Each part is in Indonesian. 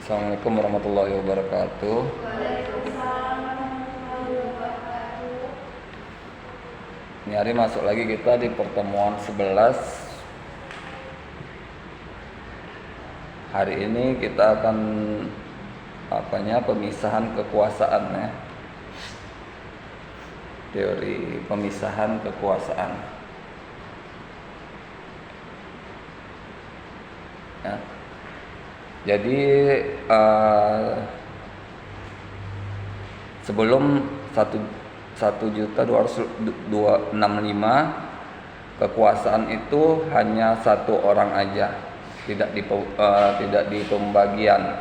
Assalamualaikum warahmatullahi wabarakatuh. Ini hari masuk lagi kita di pertemuan 11. Hari ini kita akan pemisahan kekuasaan ya. Teori pemisahan kekuasaan. Ya. Jadi sebelum 1.265 kekuasaan itu hanya satu orang aja, tidak di pembagian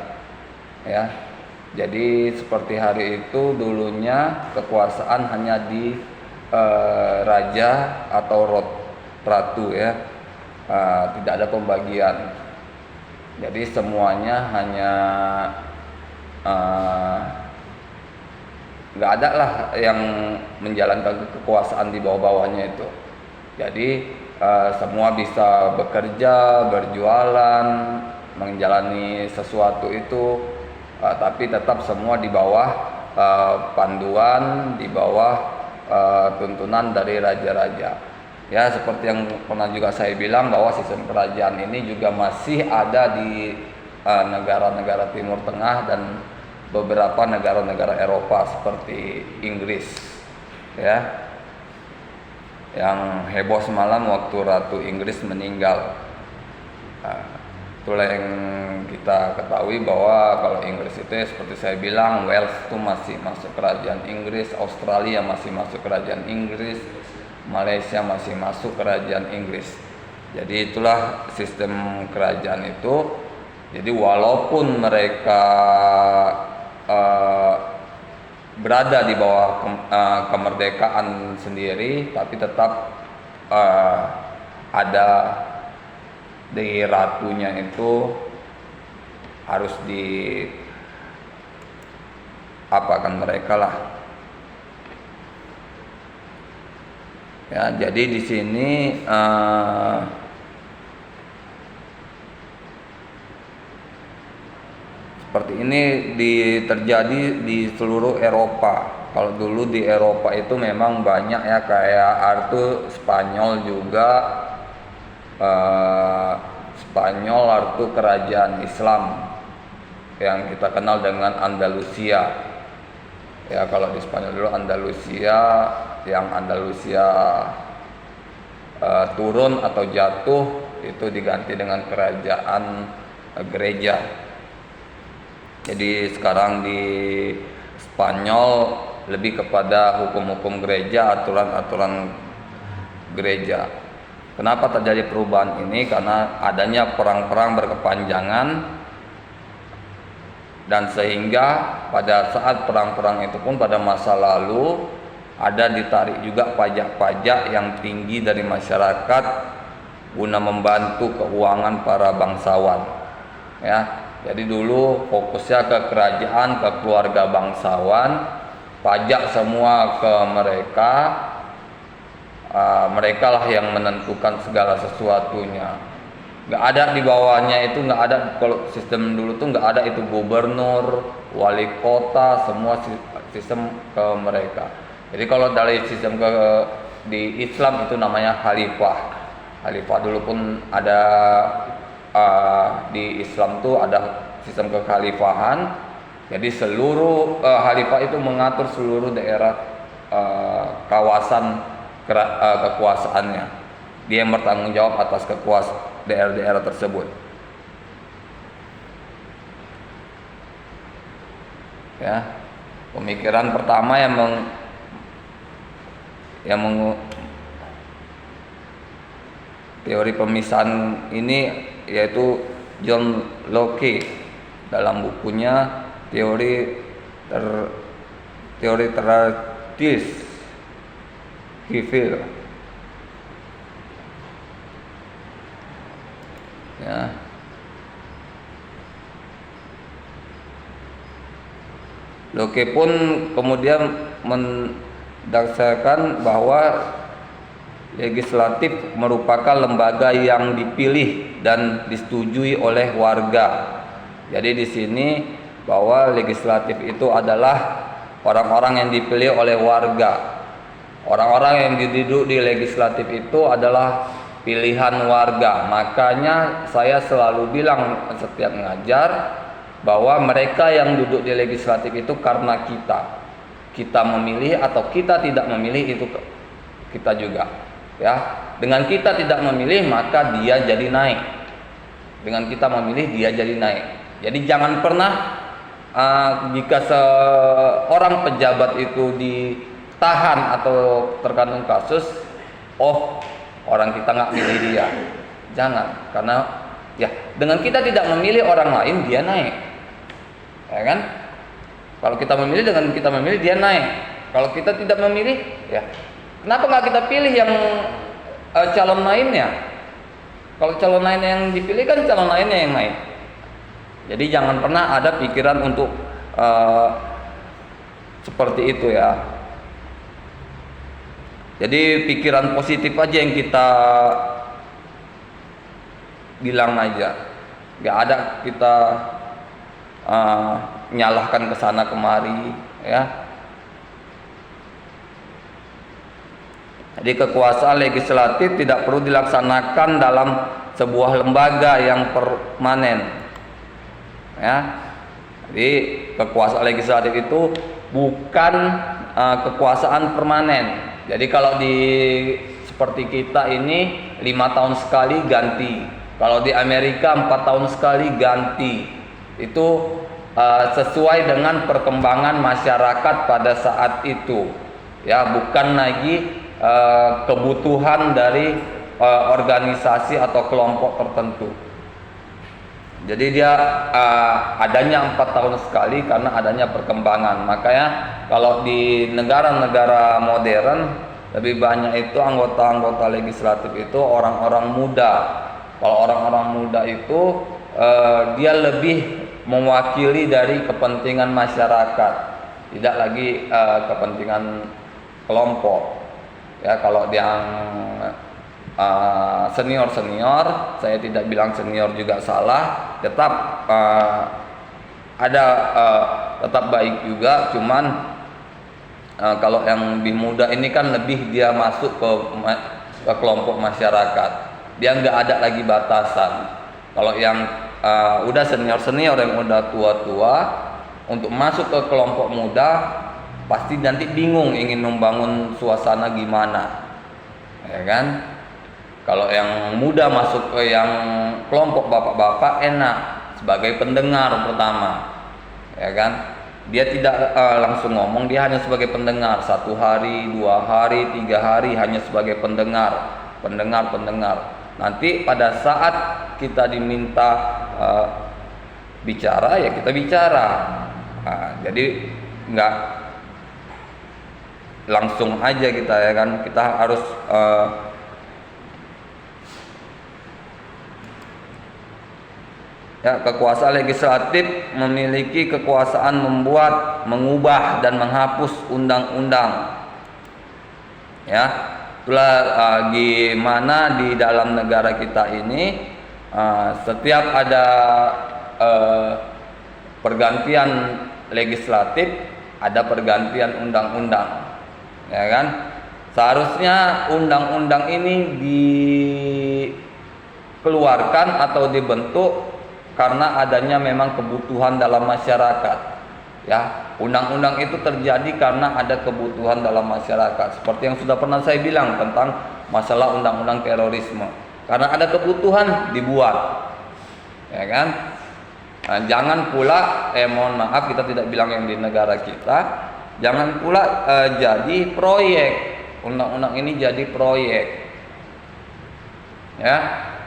ya. Jadi seperti hari itu dulunya kekuasaan hanya di raja atau ratu ya, tidak ada pembagian. Jadi semuanya hanya nggak ada lah yang menjalankan kekuasaan di bawah-bawahnya itu. Jadi semua bisa bekerja, berjualan, menjalani sesuatu itu, tapi tetap semua di bawah panduan, di bawah tuntunan dari raja-raja. Ya, seperti yang pernah juga saya bilang bahwa sistem kerajaan ini juga masih ada di negara-negara Timur Tengah dan beberapa negara-negara Eropa seperti Inggris ya, yang heboh semalam waktu Ratu Inggris meninggal. Itulah yang kita ketahui bahwa kalau Inggris itu seperti saya bilang, Wales itu masih masuk kerajaan Inggris, Australia masih masuk kerajaan Inggris, Malaysia masih masuk kerajaan Inggris. Jadi itulah sistem kerajaan itu. Jadi walaupun mereka berada di bawah kemerdekaan sendiri, tapi tetap ada di ratunya itu harus apakan mereka lah. Ya, jadi di sini seperti ini terjadi di seluruh Eropa. Kalau dulu di Eropa itu memang banyak ya, kayak Artu Spanyol juga, Spanyol Artu kerajaan Islam yang kita kenal dengan Andalusia. Ya, kalau di Spanyol dulu Andalusia, yang Andalusia turun atau jatuh itu diganti dengan kerajaan gereja. Jadi sekarang di Spanyol lebih kepada hukum-hukum gereja, aturan-aturan gereja. Kenapa terjadi perubahan ini? Karena adanya perang-perang berkepanjangan, dan sehingga pada saat perang-perang itu pun pada masa lalu ada ditarik juga pajak-pajak yang tinggi dari masyarakat guna membantu keuangan para bangsawan ya. Jadi dulu fokusnya ke kerajaan, ke keluarga bangsawan, pajak semua ke mereka, mereka lah yang menentukan segala sesuatunya. Nggak ada di bawahnya itu, nggak ada. Kalau sistem dulu tuh nggak ada itu gubernur, wali kota, semua sistem ke mereka. Jadi kalau dari sistem di Islam itu namanya khalifah. Khalifah dulu pun ada di Islam tuh ada sistem kekhalifahan. Jadi seluruh khalifah itu mengatur seluruh daerah kawasan kekuasaannya. Dia yang bertanggung jawab atas daerah-daerah tersebut. Ya, pemikiran pertama teori pemisahan ini yaitu John Locke dalam bukunya teori tradis civil. Ya. Locke pun kemudian mendasarkan bahwa legislatif merupakan lembaga yang dipilih dan disetujui oleh warga Jadi di sini bahwa legislatif itu adalah orang-orang yang dipilih oleh warga. Orang-orang yang duduk di legislatif itu adalah pilihan warga. Makanya saya selalu bilang setiap ngajar bahwa mereka yang duduk di legislatif itu karena kita memilih atau kita tidak memilih itu kita juga, ya. Dengan kita tidak memilih maka dia jadi naik. Dengan kita memilih dia jadi naik. Jadi jangan pernah jika seorang pejabat itu ditahan atau tergantung kasus, orang kita nggak milih dia. Jangan, karena ya dengan kita tidak memilih orang lain dia naik, ya kan? Kalau kita memilih, dengan kita memilih dia naik. Kalau kita tidak memilih, ya kenapa nggak kita pilih yang calon lainnya? Kalau calon lainnya yang dipilih kan calon lainnya yang naik. Jadi jangan pernah ada pikiran untuk seperti itu ya. Jadi pikiran positif aja yang kita bilang aja. Gak ada kita nyalahkan ke sana kemari, ya. Jadi kekuasaan legislatif tidak perlu dilaksanakan dalam sebuah lembaga yang permanen, ya. Jadi kekuasaan legislatif itu bukan kekuasaan permanen. Jadi kalau di seperti kita ini 5 tahun sekali ganti. Kalau di Amerika 4 tahun sekali ganti. Itu sesuai dengan perkembangan masyarakat pada saat itu, ya, bukan lagi kebutuhan dari organisasi atau kelompok tertentu. Jadi dia adanya 4 tahun sekali karena adanya perkembangan. Makanya kalau di negara-negara modern lebih banyak itu anggota-anggota legislatif itu orang-orang muda. Kalau orang-orang muda itu dia lebih mewakili dari kepentingan masyarakat, tidak lagi kepentingan kelompok. Ya, kalau yang senior, saya tidak bilang senior juga salah, tetap ada tetap baik juga. Cuman kalau yang lebih muda ini kan lebih dia masuk ke kelompok masyarakat, dia nggak ada lagi batasan. Kalau yang udah senior yang udah tua untuk masuk ke kelompok muda pasti nanti bingung ingin membangun suasana gimana, ya kan? Kalau yang muda masuk ke yang kelompok bapak-bapak enak sebagai pendengar pertama, ya kan? Dia tidak langsung ngomong, dia hanya sebagai pendengar 1 hari, 2 hari, 3 hari hanya sebagai pendengar. Nanti pada saat kita diminta bicara ya kita bicara. Jadi nggak langsung aja kita, ya kan? Kita harus ya, kekuasaan legislatif memiliki kekuasaan membuat, mengubah dan menghapus undang-undang. Ya, itulah gimana di dalam negara kita ini setiap ada pergantian legislatif ada pergantian undang-undang, ya kan? Seharusnya undang-undang ini dikeluarkan atau dibentuk karena adanya memang kebutuhan dalam masyarakat, ya. Undang-undang itu terjadi karena ada kebutuhan dalam masyarakat, seperti yang sudah pernah saya bilang tentang masalah undang-undang terorisme, karena ada kebutuhan dibuat, ya kan? Nah, jangan pula mohon maaf, kita tidak bilang yang di negara kita, jangan pula jadi proyek, undang-undang ini jadi proyek, ya.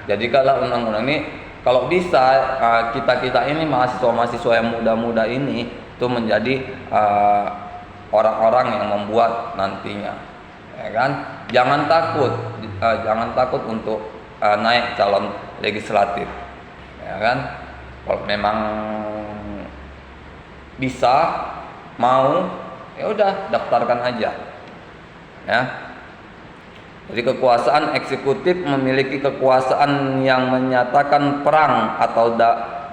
Jadi kalau undang-undang ini, kalau bisa kita ini mahasiswa yang muda-muda ini itu menjadi orang-orang yang membuat nantinya, ya kan? Jangan takut untuk naik calon legislatif, ya kan? Kalau memang bisa, mau, ya udah daftarkan aja, ya. Jadi kekuasaan eksekutif memiliki kekuasaan yang menyatakan perang atau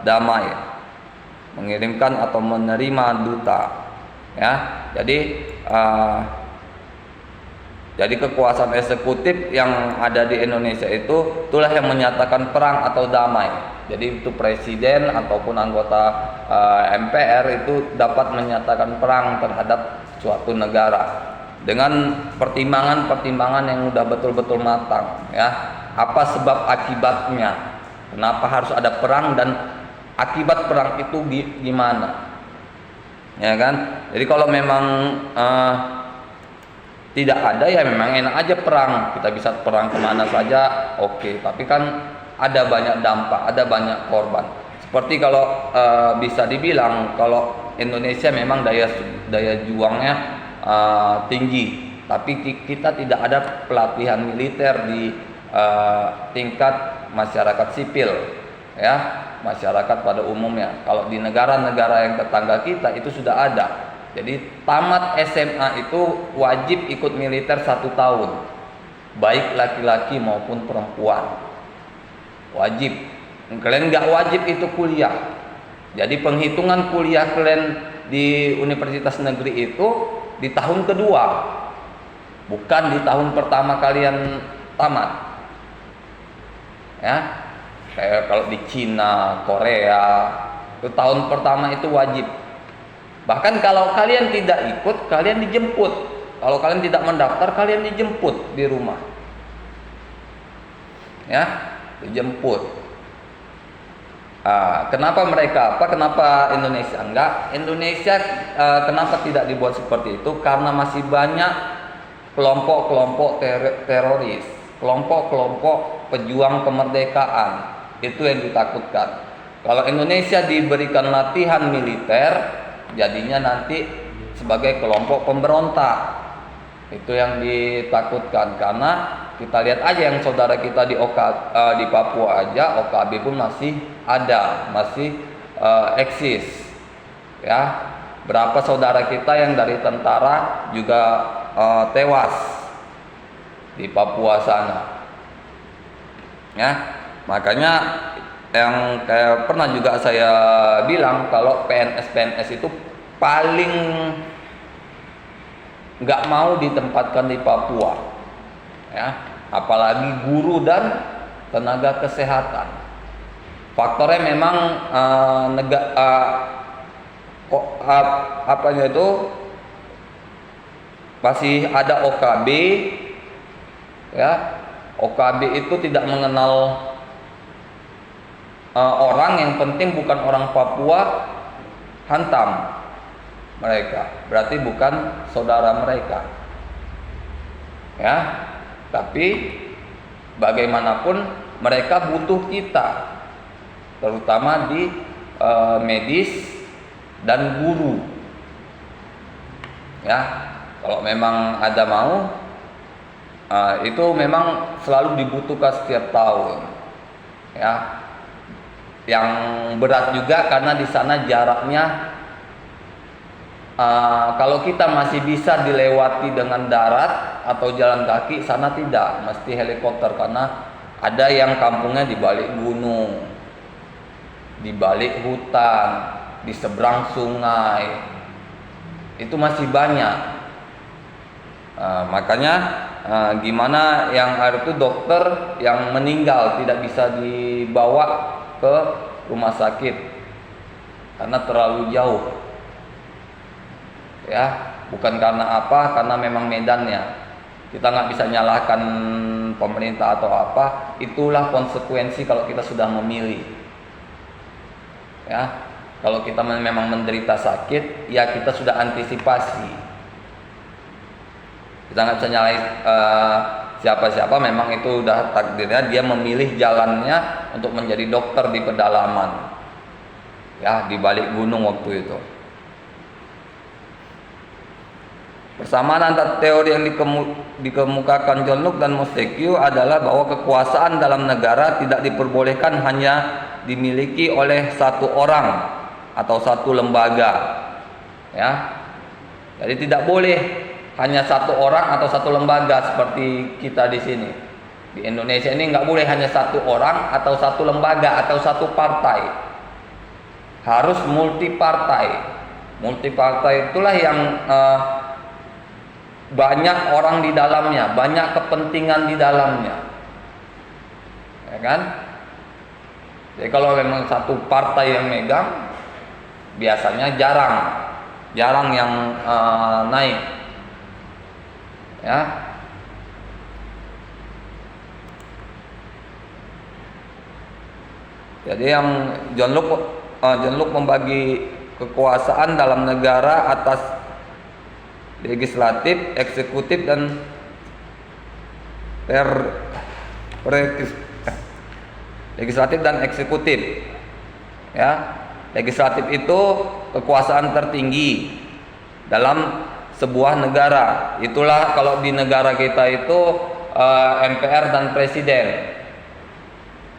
damai. mengirimkan atau menerima duta. Ya, jadi kekuasaan eksekutif yang ada di Indonesia itulah yang menyatakan perang atau damai. Jadi itu presiden ataupun anggota MPR itu dapat menyatakan perang terhadap suatu negara dengan pertimbangan-pertimbangan yang udah betul-betul matang. Ya, apa sebab akibatnya? Kenapa harus ada perang dan akibat perang itu gimana? Ya kan? Jadi kalau memang tidak ada, ya memang enak aja perang, kita bisa perang kemana saja, oke. Tapi kan ada banyak dampak, ada banyak korban. Seperti kalau bisa dibilang kalau Indonesia memang daya juangnya tinggi, tapi kita tidak ada pelatihan militer di tingkat masyarakat sipil, ya, masyarakat pada umumnya. Kalau di negara-negara yang tetangga kita itu sudah ada. Jadi tamat SMA itu wajib ikut militer 1 tahun, baik laki-laki maupun perempuan, wajib. Kalian nggak wajib itu kuliah. Jadi penghitungan kuliah kalian di universitas negeri itu di tahun kedua, bukan di tahun pertama kalian tamat. Ya, kayak kalau di Cina, Korea, itu tahun pertama itu wajib. Bahkan kalau kalian tidak ikut, kalian dijemput. Kalau kalian tidak mendaftar, kalian dijemput di rumah. Ya, dijemput. Kenapa mereka? Kenapa Indonesia enggak? Indonesia kenapa tidak dibuat seperti itu? Karena masih banyak kelompok-kelompok teroris, kelompok-kelompok pejuang kemerdekaan. Itu yang ditakutkan. Kalau Indonesia diberikan latihan militer, jadinya nanti sebagai kelompok pemberontak. Itu yang ditakutkan, karena kita lihat aja yang saudara kita di Papua aja, OKB pun masih ada, masih eksis. Ya, berapa saudara kita yang dari tentara juga tewas di Papua sana. Ya, makanya yang kayak pernah juga saya bilang, kalau PNS itu paling nggak mau ditempatkan di Papua, ya, apalagi guru dan tenaga kesehatan. Faktornya memang masih ada OKB, ya. OKB itu tidak mengenal orang, yang penting bukan orang Papua, hantam mereka, berarti bukan saudara mereka, ya. Tapi bagaimanapun mereka butuh kita, terutama di medis dan guru, ya. Kalau memang ada mau, itu memang selalu dibutuhkan setiap tahun, ya. Yang berat juga karena di sana jaraknya, kalau kita masih bisa dilewati dengan darat atau jalan kaki, sana tidak, mesti helikopter, karena ada yang kampungnya di balik gunung, di balik hutan, di seberang sungai, itu masih banyak. Makanya gimana yang ada itu dokter yang meninggal tidak bisa dibawa ke rumah sakit karena terlalu jauh, ya. Bukan karena apa, karena memang medannya. Kita nggak bisa nyalahkan pemerintah atau apa. Itulah konsekuensi kalau kita sudah memilih, ya. Kalau kita memang menderita sakit, ya kita sudah antisipasi. Kita nggak bisa nyalahin siapa-siapa, memang itu udah takdirnya, dia memilih jalannya untuk menjadi dokter di pedalaman, ya, di balik gunung waktu itu. Persamaan antara teori yang dikemukakan John Locke dan Montesquieu adalah bahwa kekuasaan dalam negara tidak diperbolehkan hanya dimiliki oleh satu orang atau satu lembaga, ya. Jadi tidak boleh hanya satu orang atau satu lembaga seperti kita di sini. Di Indonesia ini nggak boleh hanya satu orang atau satu lembaga atau satu partai. harus multipartai. Multipartai itulah yang banyak orang di dalamnya, banyak kepentingan di dalamnya, ya kan? Jadi kalau memang satu partai yang megang, biasanya jarang yang naik, ya. Jadi yang John Locke membagi kekuasaan dalam negara atas legislatif, eksekutif, dan legislatif dan eksekutif. Ya, legislatif itu kekuasaan tertinggi dalam sebuah negara. Itulah kalau di negara kita itu MPR dan presiden.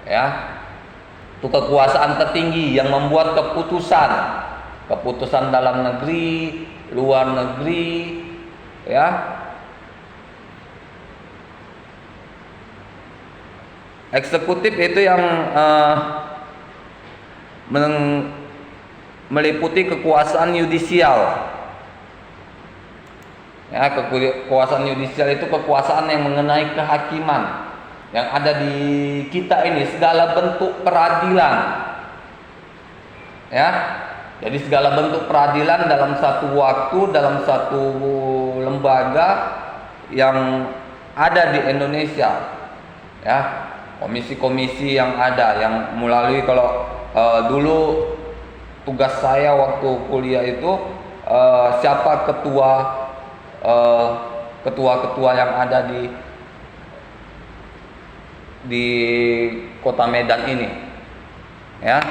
Ya, itu kekuasaan tertinggi yang membuat keputusan dalam negeri, luar negeri, ya. Eksekutif itu yang meliputi kekuasaan yudisial. Ya, kekuasaan yudisial itu kekuasaan yang mengenai kehakiman yang ada di kita ini, segala bentuk peradilan. Ya. Jadi segala bentuk peradilan dalam satu waktu, dalam satu lembaga yang ada di Indonesia, ya, komisi-komisi yang ada, yang melalui kalau dulu tugas saya waktu kuliah itu siapa ketua-ketua yang ada di Kota Medan ini, ya.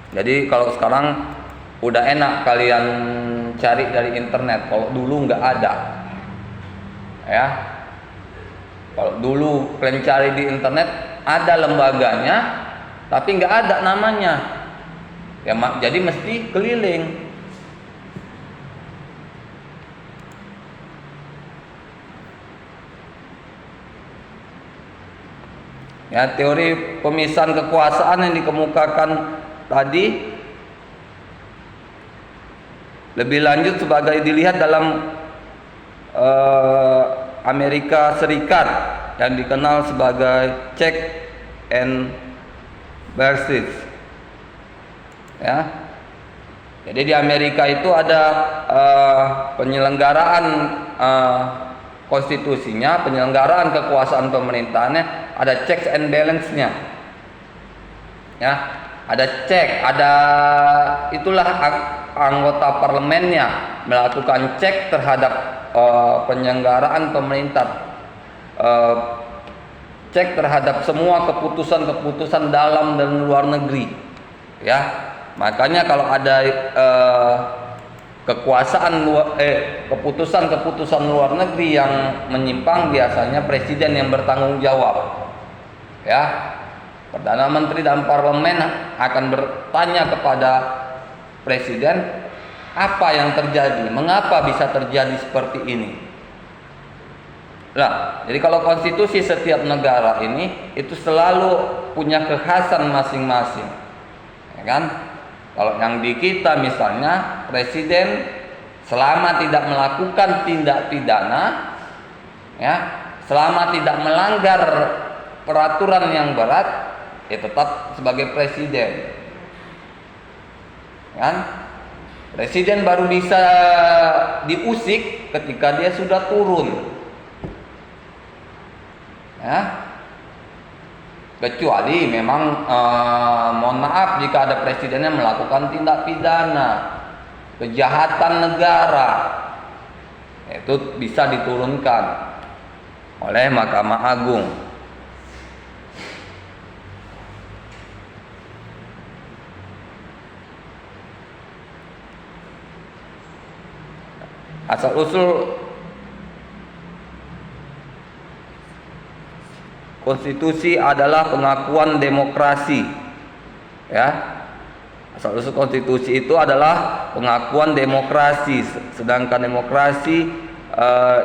Jadi kalau sekarang udah enak kalian cari dari internet. Kalau dulu nggak ada, ya. Kalau dulu kalian cari di internet ada lembaganya, tapi nggak ada namanya. Ya, jadi mesti keliling. Ya, teori pemisahan kekuasaan yang dikemukakan tadi lebih lanjut sebagai dilihat dalam Amerika Serikat yang dikenal sebagai check and balances, ya. Jadi di Amerika itu ada penyelenggaraan konstitusinya, penyelenggaraan kekuasaan pemerintahannya, ada checks and balance-nya, ya. Ada cek, itulah anggota parlemennya melakukan cek terhadap penyelenggaraan pemerintah, cek terhadap semua keputusan-keputusan dalam dan luar negeri, ya. Makanya kalau ada keputusan-keputusan luar negeri yang menyimpang, biasanya presiden yang bertanggung jawab, ya. Perdana Menteri dan Parlemen akan bertanya kepada Presiden apa yang terjadi, mengapa bisa terjadi seperti ini. Nah, jadi kalau konstitusi setiap negara ini itu selalu punya kekhasan masing-masing, ya kan? Kalau yang di kita misalnya Presiden selama tidak melakukan tindak pidana, ya, selama tidak melanggar peraturan yang berat, ya tetap sebagai presiden, kan? Presiden baru bisa diusik ketika dia sudah turun, ya. Kecuali memang mohon maaf jika ada presidennya melakukan tindak pidana, kejahatan negara, itu bisa diturunkan oleh Mahkamah Agung. Asal-usul konstitusi adalah pengakuan demokrasi, ya. Asal-usul konstitusi itu adalah pengakuan demokrasi, sedangkan demokrasi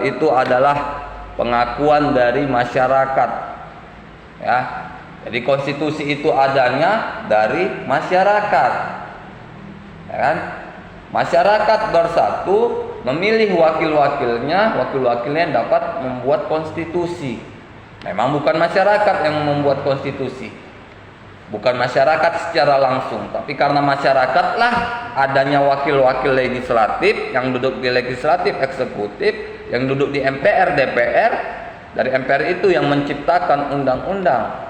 itu adalah pengakuan dari masyarakat, ya. Jadi konstitusi itu adanya dari masyarakat. ya kan? Masyarakat bersatu memilih wakil-wakilnya, wakil-wakilnya dapat membuat konstitusi. Memang bukan masyarakat yang membuat konstitusi, bukan masyarakat secara langsung, tapi karena masyarakatlah adanya wakil-wakil legislatif yang duduk di legislatif, eksekutif, yang duduk di MPR, DPR. Dari MPR itu yang menciptakan undang-undang.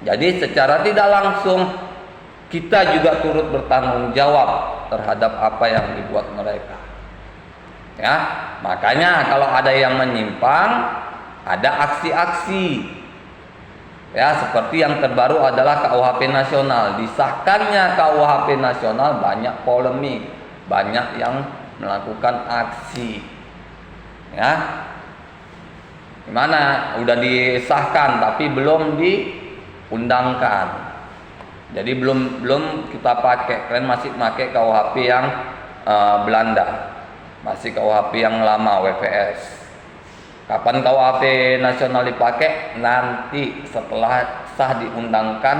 Jadi secara tidak langsung kita juga turut bertanggung jawab terhadap apa yang dibuat mereka. Ya, makanya kalau ada yang menyimpang, ada aksi-aksi. Ya, seperti yang terbaru adalah KUHP nasional. Disahkannya KUHP nasional banyak polemik, banyak yang melakukan aksi. Ya. Gimana? Udah disahkan tapi belum diundangkan. Jadi belum kita pakai. Kalian masih pakai KUHP yang Belanda. Masih KUHP yang lama WPS. Kapan KUHP nasional dipakai? Nanti setelah sah, diundangkan,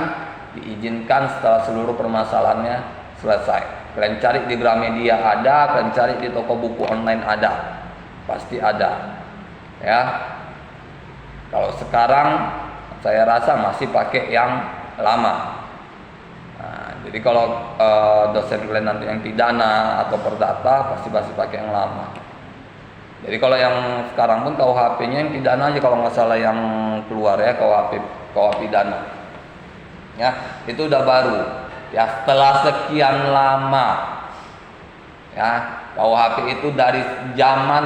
diizinkan, setelah seluruh permasalahannya selesai. Kalian cari di Gramedia ada, kalian cari di toko buku online ada, pasti ada. Ya, kalau sekarang saya rasa masih pakai yang lama. Nah, jadi kalau dosen kalian nanti yang pidana atau perdata pasti pakai yang lama. Jadi kalau yang sekarang pun KUHP-nya yang pidana aja kalau nggak salah yang keluar ya, KUHP pidana. Ya, itu udah baru. Ya, setelah sekian lama. Ya, KUHP itu dari zaman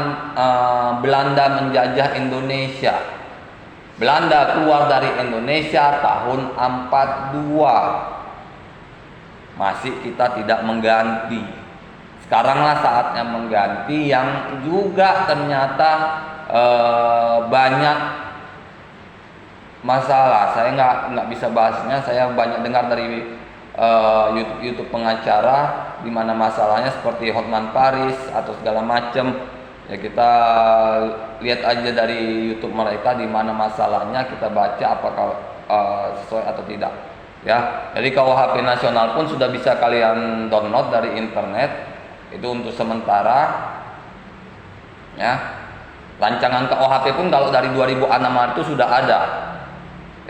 Belanda menjajah Indonesia. Belanda keluar dari Indonesia tahun 42. Masih kita tidak mengganti. Sekaranglah saatnya mengganti yang juga ternyata banyak masalah. Saya nggak bisa bahasnya. Saya banyak dengar dari YouTube pengacara di mana masalahnya seperti Hotman Paris atau segala macam. Ya kita lihat aja dari YouTube mereka di mana masalahnya, kita baca apakah sesuai atau tidak. Ya, jadi KUHP nasional pun sudah bisa kalian download dari internet. Itu untuk sementara. Ya. Rancangan KUHP pun kalau dari 2006 itu sudah ada.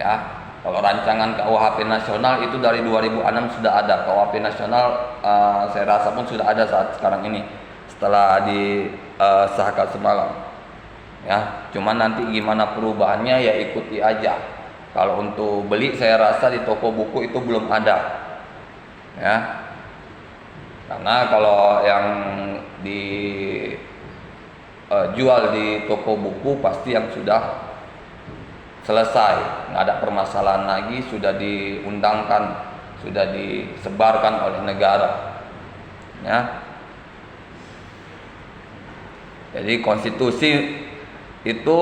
Ya. Kalau rancangan KUHP nasional itu dari 2006 sudah ada. KUHP nasional saya rasa pun sudah ada saat sekarang ini setelah disahkan semalam. Ya, cuman nanti gimana perubahannya ya ikuti aja. Kalau untuk beli saya rasa di toko buku itu belum ada. Ya. Karena kalau yang dijual di toko buku pasti yang sudah selesai, nggak ada permasalahan lagi, sudah diundangkan, sudah disebarkan oleh negara. Ya. Jadi konstitusi itu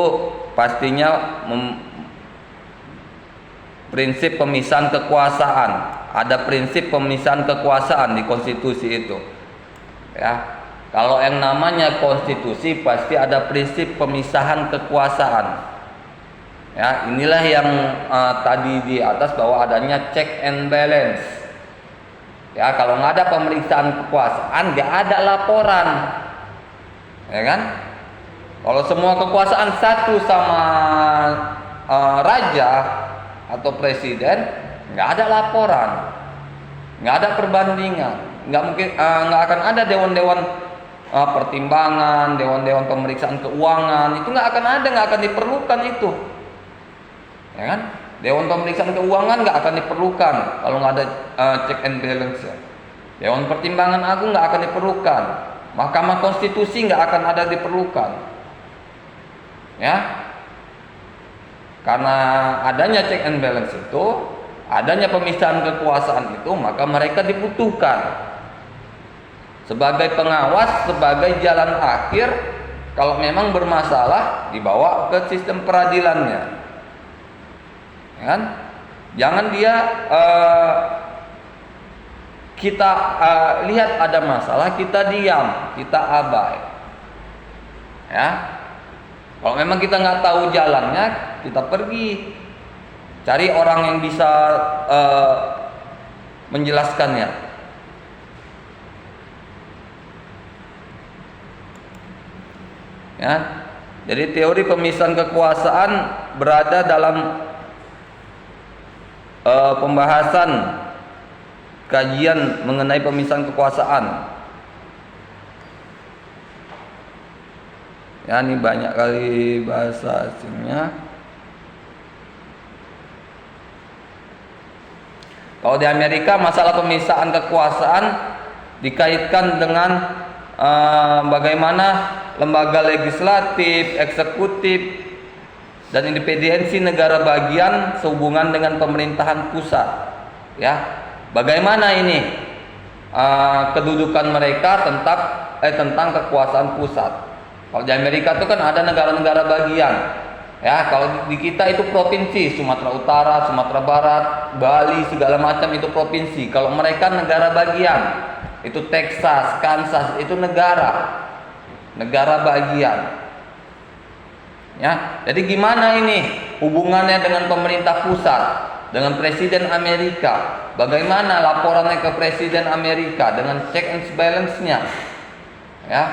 pastinya prinsip pemisahan kekuasaan. Ada prinsip pemisahan kekuasaan di konstitusi itu. Ya. Kalau yang namanya konstitusi pasti ada prinsip pemisahan kekuasaan. Ya, inilah yang tadi di atas bahwa adanya check and balance. Ya, kalau nggak ada pemeriksaan kekuasaan, nggak ada laporan. Ya kan? Kalau semua kekuasaan satu sama raja atau presiden, nggak ada laporan, nggak ada perbandingan, nggak mungkin, nggak akan ada dewan-dewan pertimbangan, dewan-dewan pemeriksaan keuangan, itu nggak akan ada, nggak akan diperlukan itu, ya kan? Dewan pemeriksaan keuangan nggak akan diperlukan kalau nggak ada check and balance. Dewan pertimbangan agung nggak akan diperlukan, Mahkamah Konstitusi nggak akan ada diperlukan, ya. Karena adanya check and balance itu, adanya pemisahan kekuasaan itu, maka mereka dibutuhkan sebagai pengawas, sebagai jalan akhir. Kalau memang bermasalah, dibawa ke sistem peradilannya, ya kan? Jangan dia kita lihat ada masalah, kita diam, kita abai, ya. Kalau memang kita nggak tahu jalannya, kita pergi cari orang yang bisa menjelaskannya. Ya. Jadi teori pemisahan kekuasaan berada dalam pembahasan kajian mengenai pemisahan kekuasaan. Ya, ini banyak kali bahasa asingnya. Kalau di Amerika masalah pemisahan kekuasaan dikaitkan dengan bagaimana lembaga legislatif, eksekutif, dan independensi negara bagian sehubungan dengan pemerintahan pusat. Ya, bagaimana ini kedudukan mereka tentang kekuasaan pusat. Kalau di Amerika itu kan ada negara-negara bagian. Ya, kalau di kita itu provinsi, Sumatera Utara, Sumatera Barat, Bali, segala macam itu provinsi. Kalau mereka negara bagian, itu Texas, Kansas, itu negara bagian. Ya, jadi gimana ini hubungannya dengan pemerintah pusat, dengan Presiden Amerika? Bagaimana laporannya ke Presiden Amerika dengan check and balance-nya? Ya.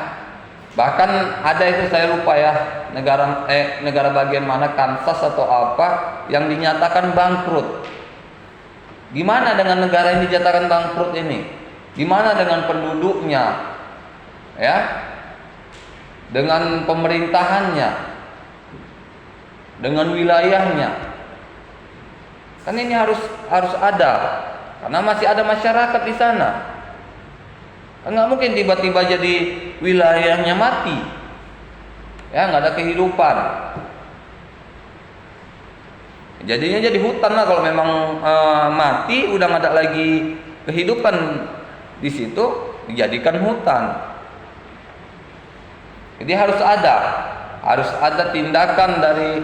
Bahkan ada itu saya lupa ya, negara bagian mana, Kansas atau apa, yang dinyatakan bangkrut. Gimana dengan negara yang dinyatakan bangkrut ini? Gimana dengan penduduknya? Ya. Dengan pemerintahannya, dengan wilayahnya. Kan ini harus ada, karena masih ada masyarakat di sana. Nggak mungkin tiba-tiba jadi wilayahnya mati, ya nggak ada kehidupan. Jadinya jadi hutan lah kalau memang mati, udah nggak ada lagi kehidupan di situ, dijadikan hutan. Jadi harus ada tindakan dari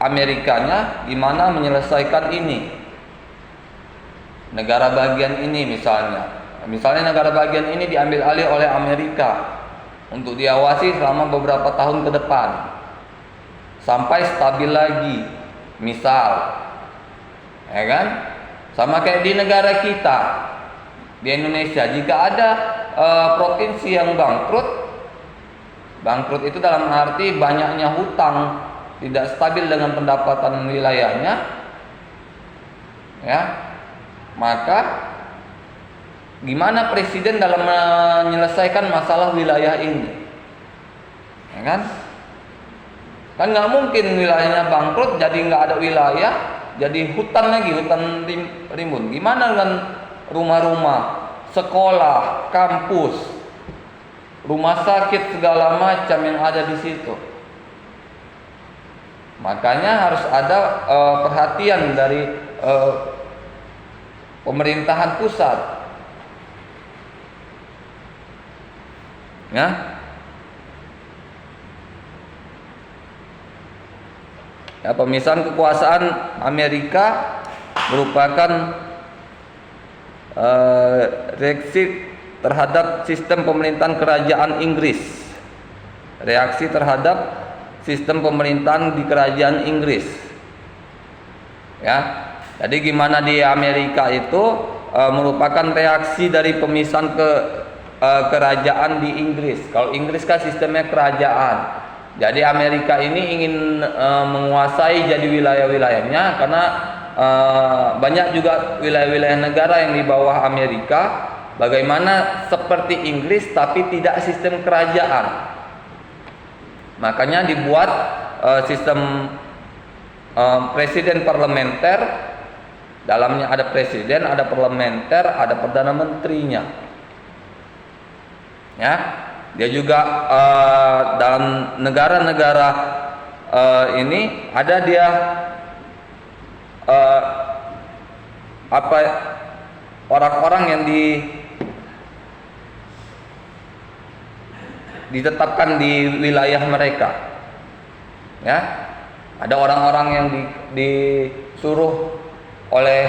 Amerikanya gimana menyelesaikan ini. Negara bagian ini misalnya negara bagian ini diambil alih oleh Amerika untuk diawasi selama beberapa tahun ke depan sampai stabil lagi, misal, ya kan? Sama kayak di negara kita, di Indonesia, jika ada provinsi yang bangkrut itu dalam arti banyaknya hutang, tidak stabil dengan pendapatan wilayahnya, ya. Maka gimana presiden dalam menyelesaikan masalah wilayah ini? Ya kan? Kan nggak mungkin wilayahnya bangkrut jadi nggak ada wilayah, jadi hutan lagi, hutan rimbun. Gimana dengan rumah-rumah, sekolah, kampus, rumah sakit segala macam yang ada di situ? Makanya harus ada perhatian dari pemerintahan pusat, ya. Ya, pemisahan kekuasaan Amerika merupakan reaksi terhadap sistem pemerintahan kerajaan Inggris. Reaksi terhadap sistem pemerintahan di kerajaan Inggris. Ya. Jadi gimana di Amerika itu merupakan reaksi dari pemisahan kerajaan di Inggris. Kalau Inggris kan sistemnya kerajaan. Jadi Amerika ini ingin menguasai jadi wilayah-wilayahnya, karena banyak juga wilayah-wilayah negara yang di bawah Amerika. Bagaimana seperti Inggris tapi tidak sistem kerajaan. Makanya dibuat sistem presiden parlementer. Dalamnya ada presiden, ada parlementer, ada perdana menterinya. Ya, dia juga dalam negara-negara ini ada dia orang-orang yang ditetapkan di wilayah mereka. Ya, ada orang-orang yang disuruh oleh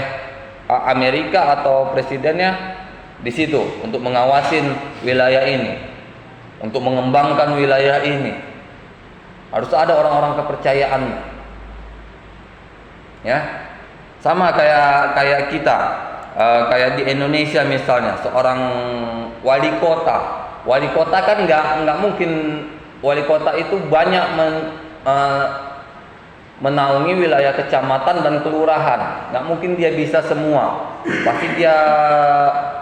Amerika atau presidennya di situ untuk mengawasin wilayah ini, untuk mengembangkan wilayah ini. Harus ada orang-orang kepercayaannya. Ya, sama kayak kita, kayak di Indonesia misalnya, seorang wali kota wali kota kan nggak mungkin wali kota itu banyak menaungi wilayah kecamatan dan kelurahan. Nggak mungkin dia bisa semua. Pasti dia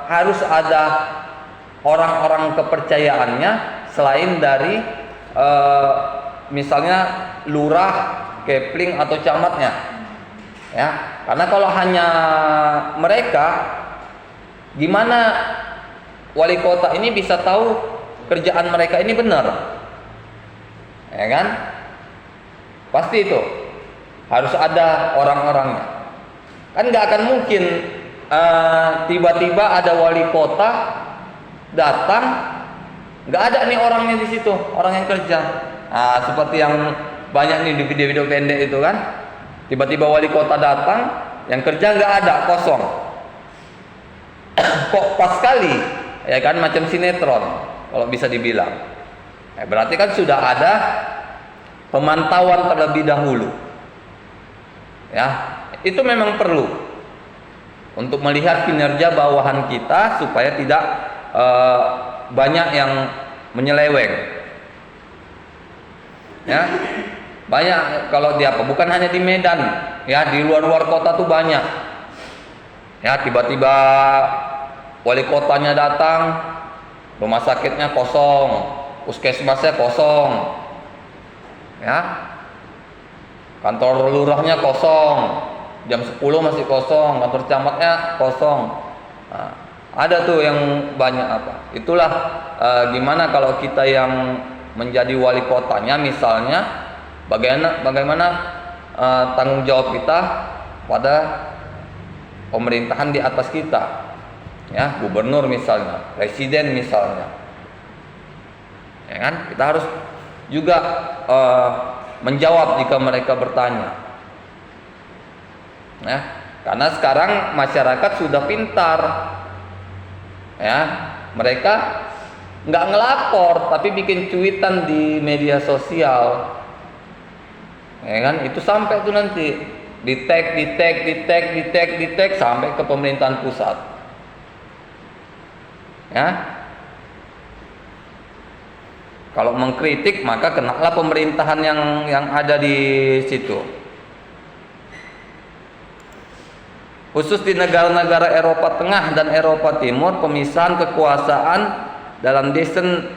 harus ada orang-orang kepercayaannya selain dari misalnya lurah, kepling atau camatnya. Ya, karena kalau hanya mereka, gimana wali kota ini bisa tahu kerjaan mereka ini benar? Ya kan? Pasti itu harus ada orang-orangnya. Kan nggak akan mungkin tiba-tiba ada wali kota datang, nggak ada nih orangnya di situ, orang yang kerja. Nah, seperti yang banyak nih di video-video pendek itu kan, tiba-tiba wali kota datang, yang kerja nggak ada, kosong. Kok pas sekali, ya kan, macam sinetron kalau bisa dibilang. Berarti kan sudah ada pemantauan terlebih dahulu. Ya, itu memang perlu untuk melihat kinerja bawahan kita supaya tidak banyak yang menyeleweng. Ya, banyak kalau di apa? Bukan hanya di Medan, ya di luar-luar kota tuh banyak. Ya, tiba-tiba wali kotanya datang, rumah sakitnya kosong, puskesmasnya kosong, ya, kantor lurahnya kosong, jam 10 masih kosong, kantor camatnya kosong. Nah, ada tuh yang banyak apa? Itulah gimana kalau kita yang menjadi wali kotanya, misalnya bagaimana tanggung jawab kita pada pemerintahan di atas kita, ya, gubernur misalnya, presiden misalnya, ya kan, kita harus juga menjawab jika mereka bertanya, ya, karena sekarang masyarakat sudah pintar, ya, mereka nggak ngelapor tapi bikin cuitan di media sosial, ya kan, itu sampai tuh nanti di tag sampai ke pemerintahan pusat, ya. Kalau mengkritik maka kenalah pemerintahan yang ada di situ. Khusus di negara-negara Eropa Tengah dan Eropa Timur, pemisahan kekuasaan dalam desain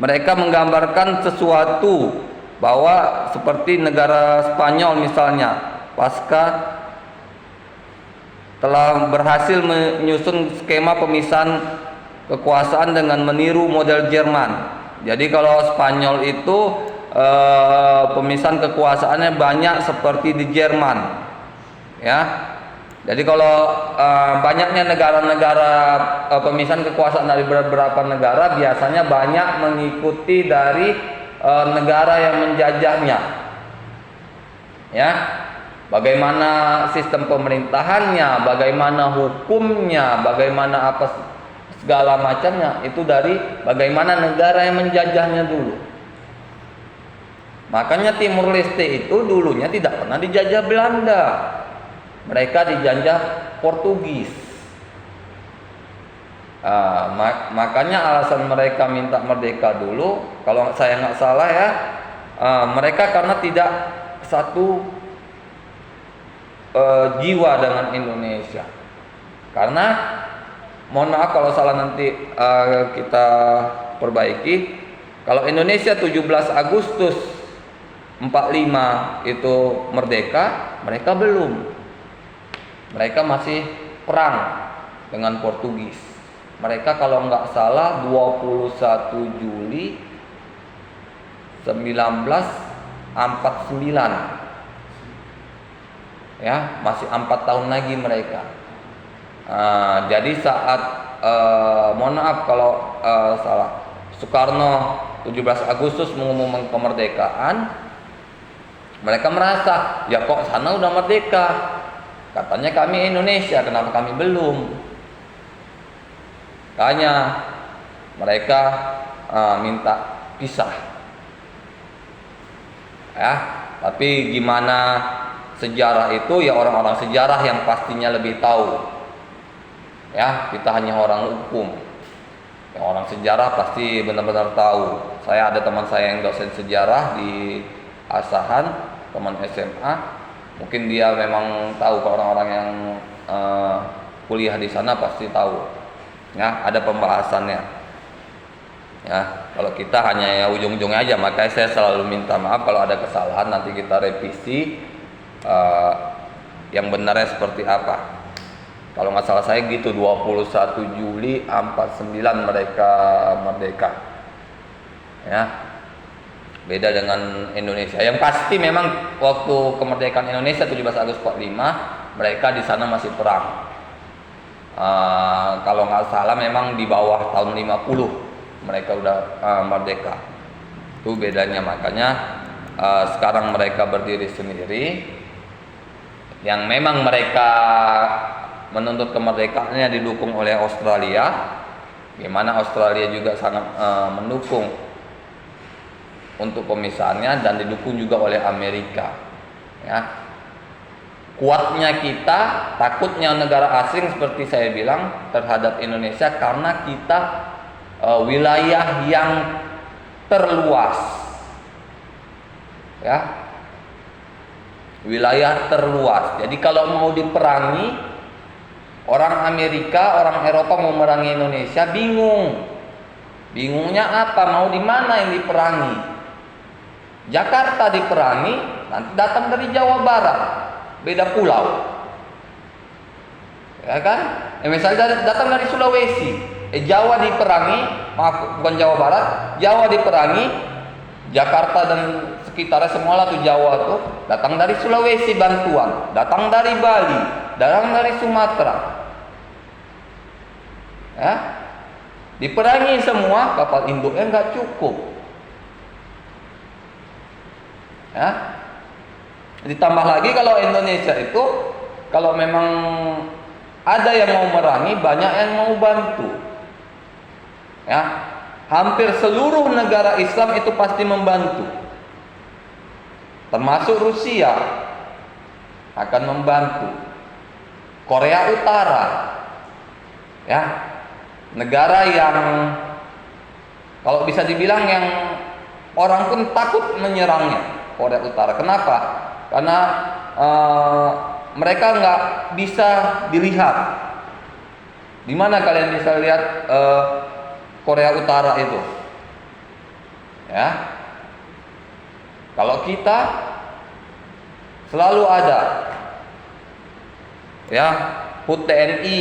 mereka menggambarkan sesuatu bahwa seperti negara Spanyol misalnya, pasca telah berhasil menyusun skema pemisahan kekuasaan dengan meniru model Jerman. Jadi kalau Spanyol itu pemisahan kekuasaannya banyak seperti di Jerman, ya. Jadi kalau banyaknya negara-negara pemisahan kekuasaan dari beberapa negara biasanya banyak mengikuti dari negara yang menjajahnya, ya. Bagaimana sistem pemerintahannya, bagaimana hukumnya, bagaimana apa segala macamnya, itu dari bagaimana negara yang menjajahnya dulu. Makanya Timur Leste itu dulunya tidak pernah dijajah Belanda, mereka dijajah Portugis. Makanya alasan mereka minta merdeka dulu, kalau saya nggak salah ya, mereka karena tidak satu jiwa dengan Indonesia. Karena mohon maaf kalau salah nanti kita perbaiki. Kalau Indonesia 17 Agustus 45 itu merdeka, mereka belum. Mereka masih perang dengan Portugis. Mereka kalau nggak salah 21 Juli 1949. Ya, masih 4 tahun lagi mereka. Jadi saat mohon maaf kalau salah, Soekarno 17 Agustus mengumumkan kemerdekaan, mereka merasa, ya kok sana udah merdeka, katanya kami Indonesia, kenapa kami belum? Makanya mereka minta pisah. Ya, tapi gimana sejarah itu ya orang-orang sejarah yang pastinya lebih tahu. Ya, kita hanya orang hukum. Yang orang sejarah pasti benar-benar tahu. Saya ada teman saya yang dosen sejarah di Asahan, teman SMA. Mungkin dia memang tahu, kalau orang-orang yang kuliah di sana pasti tahu. Ya, ada pembahasannya. Ya, kalau kita hanya ya ujung-ujungnya aja, makanya saya selalu minta maaf kalau ada kesalahan, nanti kita revisi yang benarnya seperti apa. Kalau nggak salah saya gitu, 21 Juli 49 mereka merdeka. Ya, beda dengan Indonesia. Yang pasti memang waktu kemerdekaan Indonesia 17 Agustus 45, mereka di sana masih perang. Kalau nggak salah memang di bawah tahun 50 mereka udah merdeka. Itu bedanya, makanya sekarang mereka berdiri sendiri. Yang memang mereka menuntut kemerdekaannya didukung oleh Australia, gimana Australia juga sangat mendukung untuk pemisahannya, dan didukung juga oleh Amerika. Ya, kuatnya kita, takutnya negara asing seperti saya bilang terhadap Indonesia karena kita wilayah yang terluas. Ya, wilayah terluas. Jadi kalau mau diperangi, orang Amerika, orang Eropa mau merangi Indonesia bingung. Bingungnya apa? Mau di mana yang diperangi? Jakarta diperangi, nanti datang dari Jawa Barat, beda pulau. Ya kan? Misalnya datang dari Sulawesi, Jawa diperangi, maaf bukan Jawa Barat, Jawa diperangi, Jakarta dan sekitarnya semualah tuh Jawa tuh, datang dari Sulawesi bantuan, datang dari Bali, datang dari Sumatera. Ya, diperangi semua, kapal induknya nggak cukup. Ya, ditambah lagi kalau Indonesia itu, kalau memang ada yang mau merangi, banyak yang mau bantu. Ya, hampir seluruh negara Islam itu pasti membantu, termasuk Rusia akan membantu. Korea Utara, ya, negara yang kalau bisa dibilang yang orang pun takut menyerangnya. Korea Utara, kenapa? Karena mereka nggak bisa dilihat. Di mana kalian bisa lihat Korea Utara itu? Ya, kalau kita selalu ada, ya, HUT TNI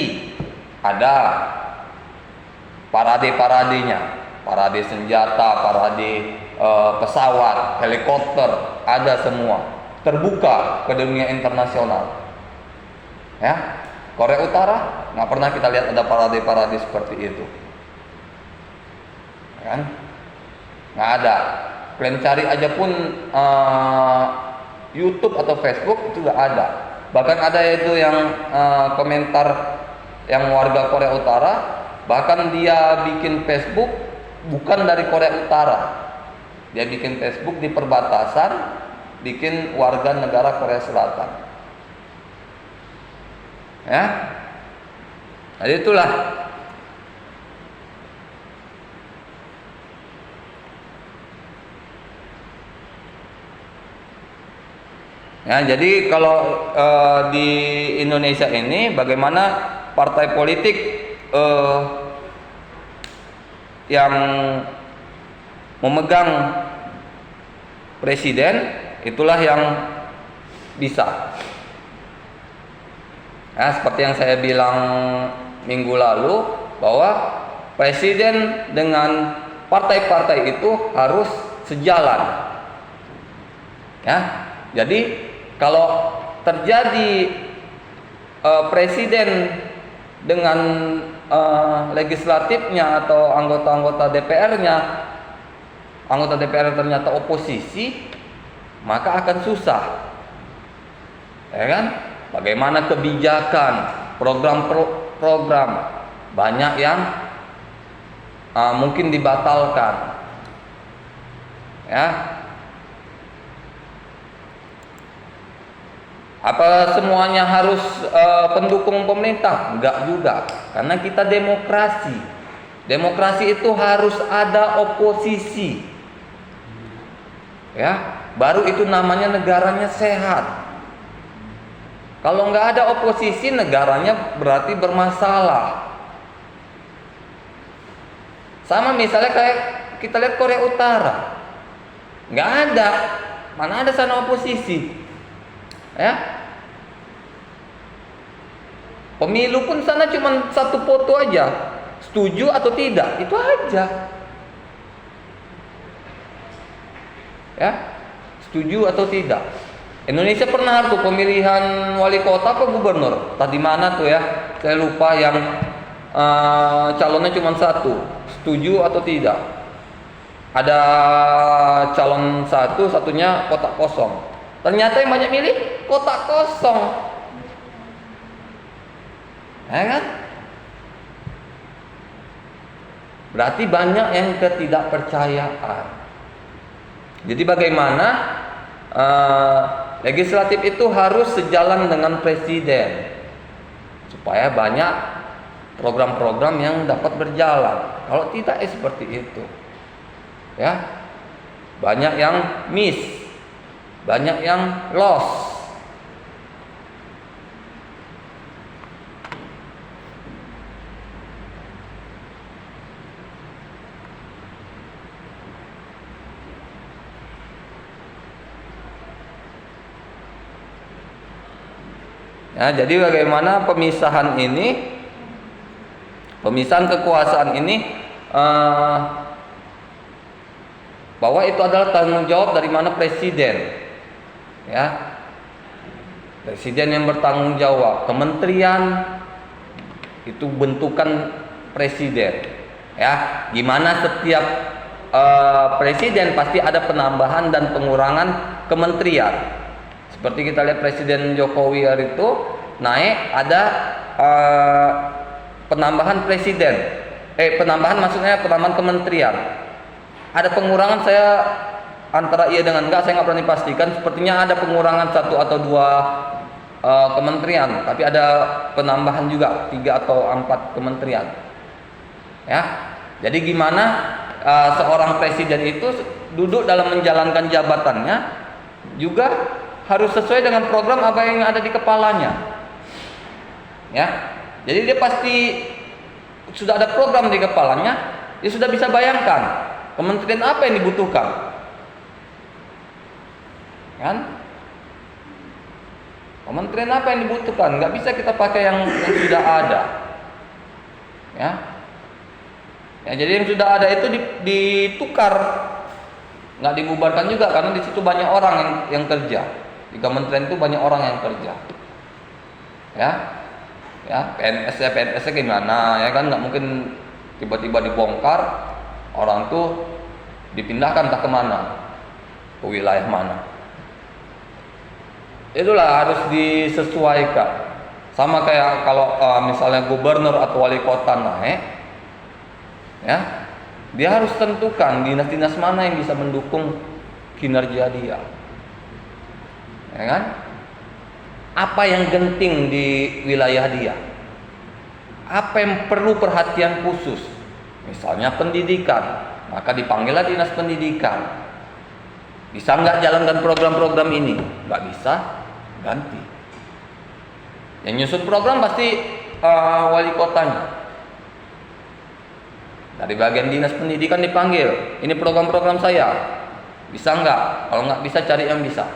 ada, parade-paradenya, parade senjata, parade pesawat, helikopter, ada semua, terbuka ke dunia internasional. Ya, Korea Utara nggak pernah kita lihat ada parade-parade seperti itu, kan? Nggak ada. Kalian cari aja pun YouTube atau Facebook itu nggak ada. Bahkan ada itu yang komentar yang warga Korea Utara, bahkan dia bikin Facebook bukan dari Korea Utara, dia bikin Facebook di perbatasan, bikin warga negara Korea Selatan. Ya, jadi itulah. Ya, jadi kalau di Indonesia ini bagaimana partai politik yang memegang presiden, itulah yang bisa. Ya, seperti yang saya bilang minggu lalu, bahwa presiden dengan partai-partai itu harus sejalan. Ya, jadi kalau terjadi presiden dengan legislatifnya atau anggota-anggota DPR-nya, anggota DPR ternyata oposisi, maka akan susah. Ya kan? Bagaimana kebijakan, program-program banyak yang mungkin dibatalkan. Ya. Apa semuanya harus pendukung pemerintah? Enggak juga, karena kita demokrasi. Demokrasi itu harus ada oposisi, ya, baru itu namanya negaranya sehat. Kalau nggak ada oposisi, negaranya berarti bermasalah. Sama misalnya kayak kita lihat Korea Utara, nggak ada, mana ada sana oposisi, ya. Pemilu pun sana cuma satu foto aja, setuju atau tidak, itu aja, ya, setuju atau tidak. Indonesia pernah tuh pemilihan wali kota apa gubernur, tadi mana tuh ya, saya lupa, yang calonnya cuma satu, setuju atau tidak. Ada calon satu, satunya kotak kosong. Ternyata yang banyak milih kotak kosong, ya kan? Berarti banyak yang ketidakpercayaan. Jadi bagaimana legislatif itu harus sejalan dengan presiden, supaya banyak program-program yang dapat berjalan. Kalau tidak seperti itu, ya, banyak yang miss, banyak yang loss. Ya, jadi bagaimana pemisahan ini, pemisahan kekuasaan ini, bahwa itu adalah tanggung jawab dari mana presiden, ya, presiden yang bertanggung jawab. Kementerian itu bentukan presiden, ya, gimana setiap presiden pasti ada penambahan dan pengurangan kementerian. Seperti kita lihat Presiden Jokowi hari itu naik, ada penambahan presiden, penambahan maksudnya penambahan kementerian. Ada pengurangan, saya antara iya dengan enggak, saya nggak berani pastikan. Sepertinya ada pengurangan 1 atau 2 kementerian, tapi ada penambahan juga 3 atau 4 kementerian. Ya, jadi gimana seorang presiden itu duduk dalam menjalankan jabatannya juga harus sesuai dengan program apa yang ada di kepalanya, ya. Jadi dia pasti sudah ada program di kepalanya, dia sudah bisa bayangkan kementerian apa yang dibutuhkan, kan? Kementerian apa yang dibutuhkan, nggak bisa kita pakai yang sudah ada, ya. Ya, jadi yang sudah ada itu ditukar, nggak dibubarkan juga, karena di situ banyak orang yang kerja. Di kementerian itu banyak orang yang kerja, ya, ya, PNS-nya gimana, ya kan, nggak mungkin tiba-tiba dibongkar, orang tuh dipindahkan entah kemana, ke wilayah mana. Itulah harus disesuaikan. Sama kayak kalau misalnya gubernur atau wali kota naik, ya, dia harus tentukan dinas-dinas mana yang bisa mendukung kinerja dia, ya kan? Apa yang genting di wilayah dia, apa yang perlu perhatian khusus, misalnya pendidikan, maka dipanggillah dinas pendidikan. Bisa nggak jalankan program-program ini? Nggak bisa, ganti. Yang nyusun program pasti wali kotanya. Dari bagian dinas pendidikan dipanggil, ini program-program saya, bisa nggak? Kalau nggak bisa, cari yang bisa.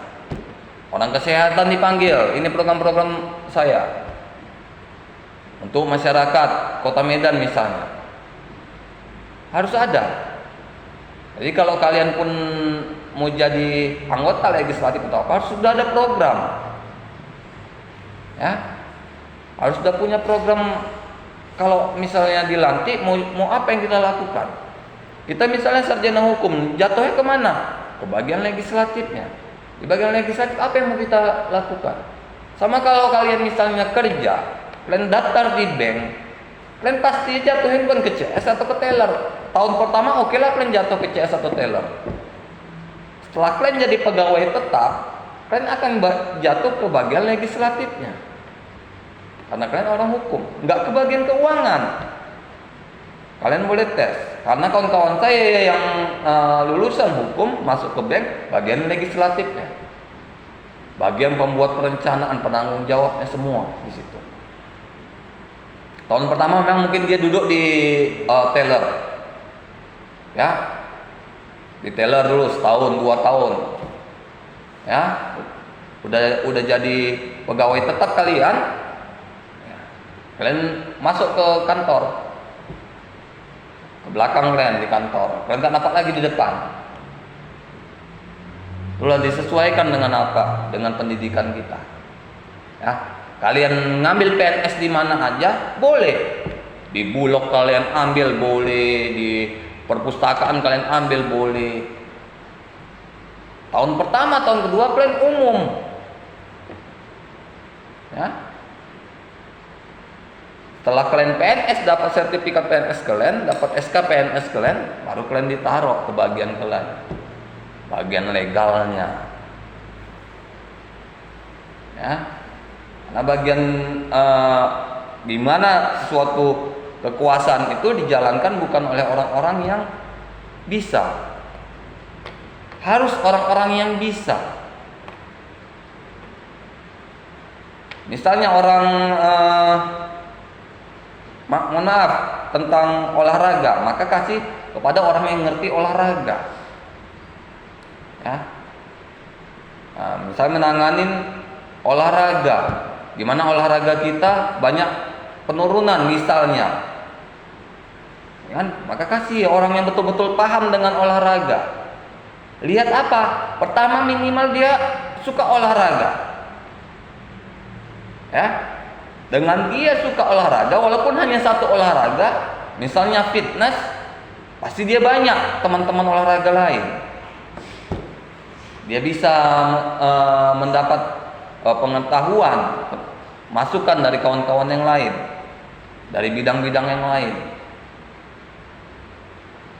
Orang kesehatan dipanggil, ini program-program saya untuk masyarakat Kota Medan misalnya, harus ada. Jadi kalau kalian pun mau jadi anggota legislatif atau apa, harus sudah ada program, ya, harus sudah punya program. Kalau misalnya dilantik, mau apa yang kita lakukan? Kita misalnya sarjana hukum, jatuhnya kemana? Ke bagian legislatifnya. Di bagian legislatif apa yang mau kita lakukan? Sama kalau kalian misalnya kerja, kalian daftar di bank, kalian pasti jatuhin bukan ke CS atau ke teller. Tahun pertama oke lah kalian jatuh ke CS atau teller. Setelah kalian jadi pegawai tetap, kalian akan jatuh ke bagian legislatifnya. Karena kalian orang hukum, nggak ke bagian keuangan. Kalian boleh tes. Karena kawan-kawan saya yang lulusan hukum masuk ke bank, bagian legislatifnya, bagian pembuat perencanaan, penanggung jawabnya semua di situ. Tahun pertama memang mungkin dia duduk di teller, ya, di teller dulu setahun 2 tahun, ya, udah jadi pegawai tetap kalian, kalian masuk ke kantor, ke belakang kalian di kantor, kalian tak dapat lagi di depan. Itulah disesuaikan dengan apa? Dengan pendidikan kita. Ya, kalian ngambil PNS di mana aja boleh. Di Bulog kalian ambil boleh, di perpustakaan kalian ambil boleh. Tahun pertama, tahun kedua kalian umum. Ya. Setelah kalian PNS, dapat sertifikat PNS kalian, dapat SK PNS kalian, baru kalian ditaruh ke bagian kalian, bagian legalnya, ya. Nah, bagian gimana suatu kekuasaan itu dijalankan bukan oleh orang-orang yang bisa, harus orang-orang yang bisa. Misalnya orang mohon maaf tentang olahraga, maka kasih kepada orang yang ngerti olahraga, ya. Nah, misalnya menanganin olahraga, gimana olahraga kita banyak penurunan misalnya, kan? Maka kasih orang yang betul-betul paham dengan olahraga. Lihat apa? Pertama minimal dia suka olahraga, ya. Dengan dia suka olahraga, walaupun hanya satu olahraga, misalnya fitness, pasti dia banyak teman-teman olahraga lain. Dia bisa mendapat pengetahuan, masukan dari kawan-kawan yang lain, dari bidang-bidang yang lain,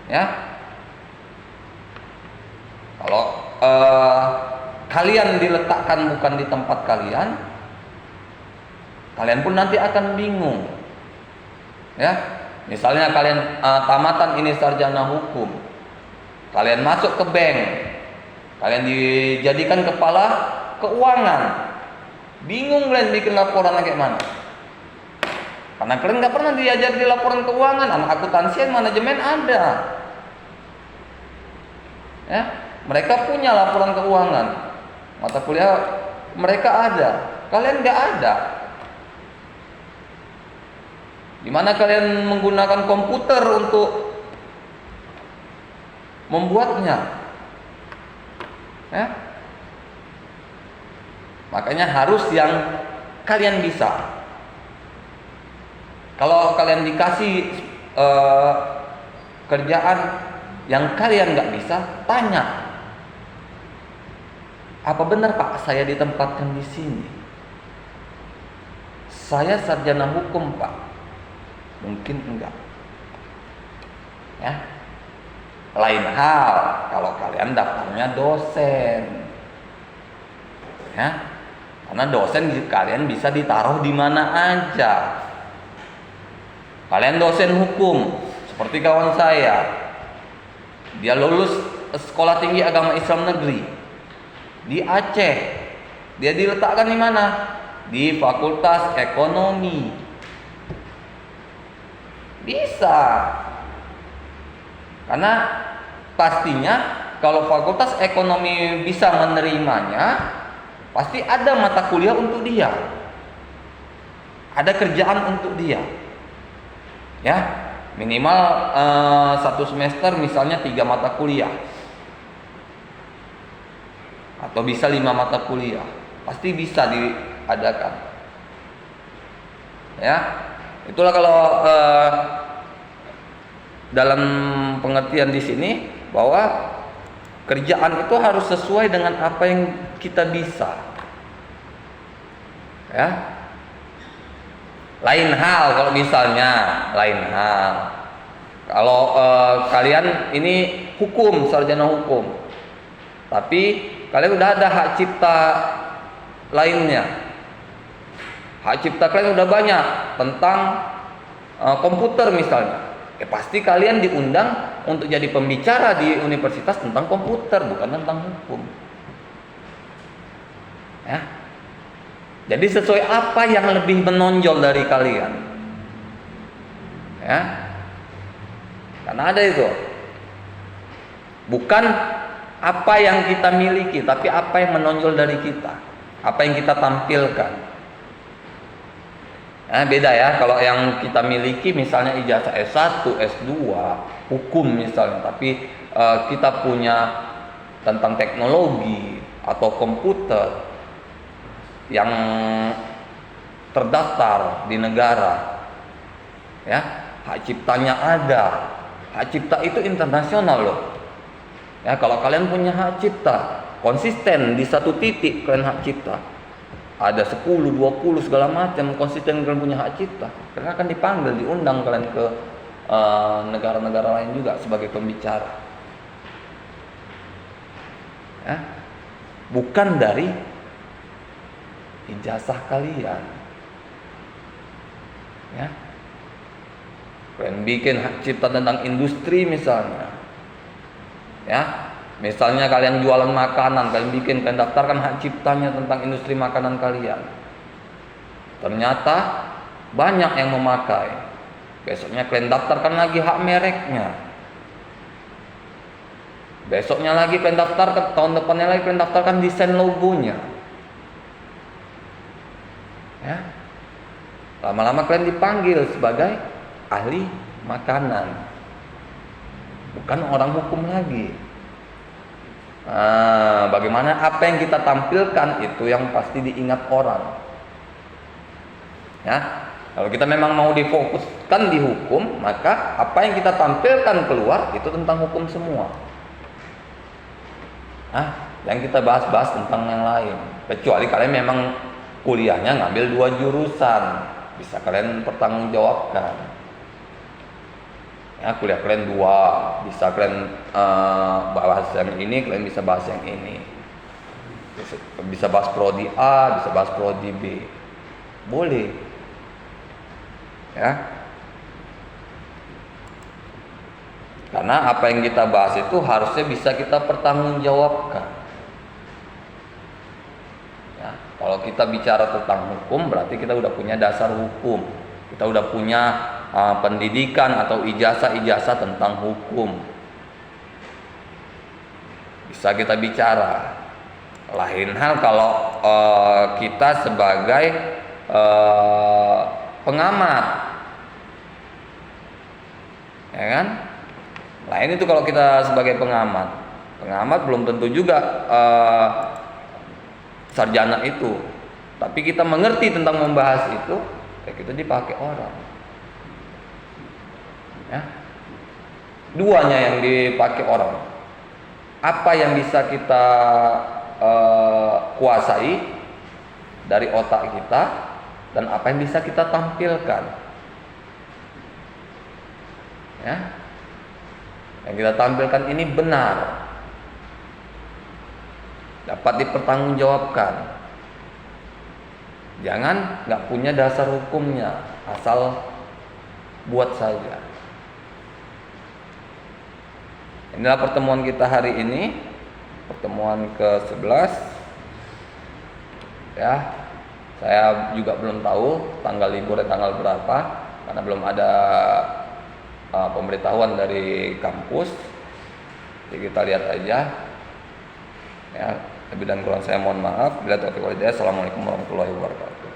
ya. Kalau kalian diletakkan bukan di tempat kalian, kalian pun nanti akan bingung, ya. Misalnya kalian tamatan ini sarjana hukum, kalian masuk ke bank, kalian dijadikan kepala keuangan, bingung kalian bikin laporan kayak mana, karena kalian nggak pernah diajar di laporan keuangan. Anak akuntansi dan manajemen ada, ya, mereka punya laporan keuangan, mata kuliah mereka ada, kalian nggak ada. Di mana kalian menggunakan komputer untuk membuatnya, ya? Makanya harus yang kalian bisa. Kalau kalian dikasih kerjaan yang kalian nggak bisa, tanya, apa benar Pak saya ditempatkan di sini? Saya sarjana hukum Pak. Mungkin enggak, ya. Lain hal kalau kalian daftarnya dosen, ya, karena dosen kalian bisa ditaruh di mana aja. Kalian dosen hukum seperti kawan saya, dia lulus Sekolah Tinggi Agama Islam Negeri di Aceh, dia diletakkan di mana? Di Fakultas Ekonomi. Bisa, karena pastinya kalau Fakultas Ekonomi bisa menerimanya, pasti ada mata kuliah untuk dia, ada kerjaan untuk dia, ya. Minimal 1 semester misalnya 3 mata kuliah, atau bisa 5 mata kuliah, pasti bisa diadakan, ya. Itulah kalau dalam pengertian di sini bahwa kerjaan itu harus sesuai dengan apa yang kita bisa, ya. Lain hal kalau misalnya, lain hal kalau kalian ini hukum, sarjana hukum, tapi kalian udah ada hak cipta lainnya. Hak cipta kalian udah banyak tentang komputer misalnya. Pasti kalian diundang untuk jadi pembicara di universitas tentang komputer, bukan tentang hukum. Ya. Jadi sesuai apa yang lebih menonjol dari kalian. Ya. Karena ada itu. Bukan apa yang kita miliki, tapi apa yang menonjol dari kita. Apa yang kita tampilkan. Beda ya, kalau yang kita miliki misalnya ijazah S1, S2, hukum misalnya, tapi kita punya tentang teknologi atau komputer yang terdaftar di negara, ya, hak ciptanya ada. Hak cipta itu internasional loh. Ya, kalau kalian punya hak cipta, konsisten di satu titik kalian hak cipta, ada 10, 20 segala macam, konsisten kalian punya hak cipta, karena akan dipanggil, diundang kalian ke negara-negara lain juga sebagai pembicara. Ya. Bukan dari ijazah kalian. Ya. Kalian bikin hak cipta tentang industri misalnya. Ya. Misalnya kalian jualan makanan, kalian daftarkan hak ciptanya tentang industri makanan kalian. Ternyata banyak yang memakai. Besoknya kalian daftarkan lagi hak mereknya. Besoknya lagi kalian daftarkan, tahun depannya lagi kalian daftarkan desain logonya. Ya. Lama-lama kalian dipanggil sebagai ahli makanan. Bukan orang hukum lagi. Bagaimana apa yang kita tampilkan itu yang pasti diingat orang. Ya. Kalau kita memang mau difokuskan di hukum, maka apa yang kita tampilkan keluar itu tentang hukum semua. Yang kita bahas-bahas tentang yang lain. Kecuali kalian memang kuliahnya ngambil 2 jurusan, bisa kalian pertanggungjawabkan. Ya, kuliah kalian 2, bisa kalian bahas yang ini, kalian bisa bahas yang ini. Bisa bahas prodi A, bisa bahas prodi B. Boleh. Ya. Karena apa yang kita bahas itu harusnya bisa kita pertanggungjawabkan. Ya, kalau kita bicara tentang hukum, berarti kita udah punya dasar hukum. Kita udah punya pendidikan atau ijazah-ijazah tentang hukum. Bisa kita bicara. Lain hal kalau kita sebagai pengamat, ya kan? Lain itu kalau kita sebagai pengamat. Pengamat belum tentu juga sarjana itu. Tapi kita mengerti tentang membahas itu, kita dipakai orang. Ya. Duanya yang dipakai orang. Apa yang bisa kita kuasai dari otak kita dan apa yang bisa kita tampilkan. Ya. Yang kita tampilkan ini benar, dapat dipertanggungjawabkan. Jangan nggak punya dasar hukumnya, asal buat saja. Inilah pertemuan kita hari ini, pertemuan ke-11. Ya, saya juga belum tahu tanggal liburnya tanggal berapa, karena belum ada pemberitahuan dari kampus. Jadi kita lihat aja. Ya, lebih dan kurang saya mohon maaf. Bila taufiq wal hidayah. Assalamualaikum warahmatullahi wabarakatuh.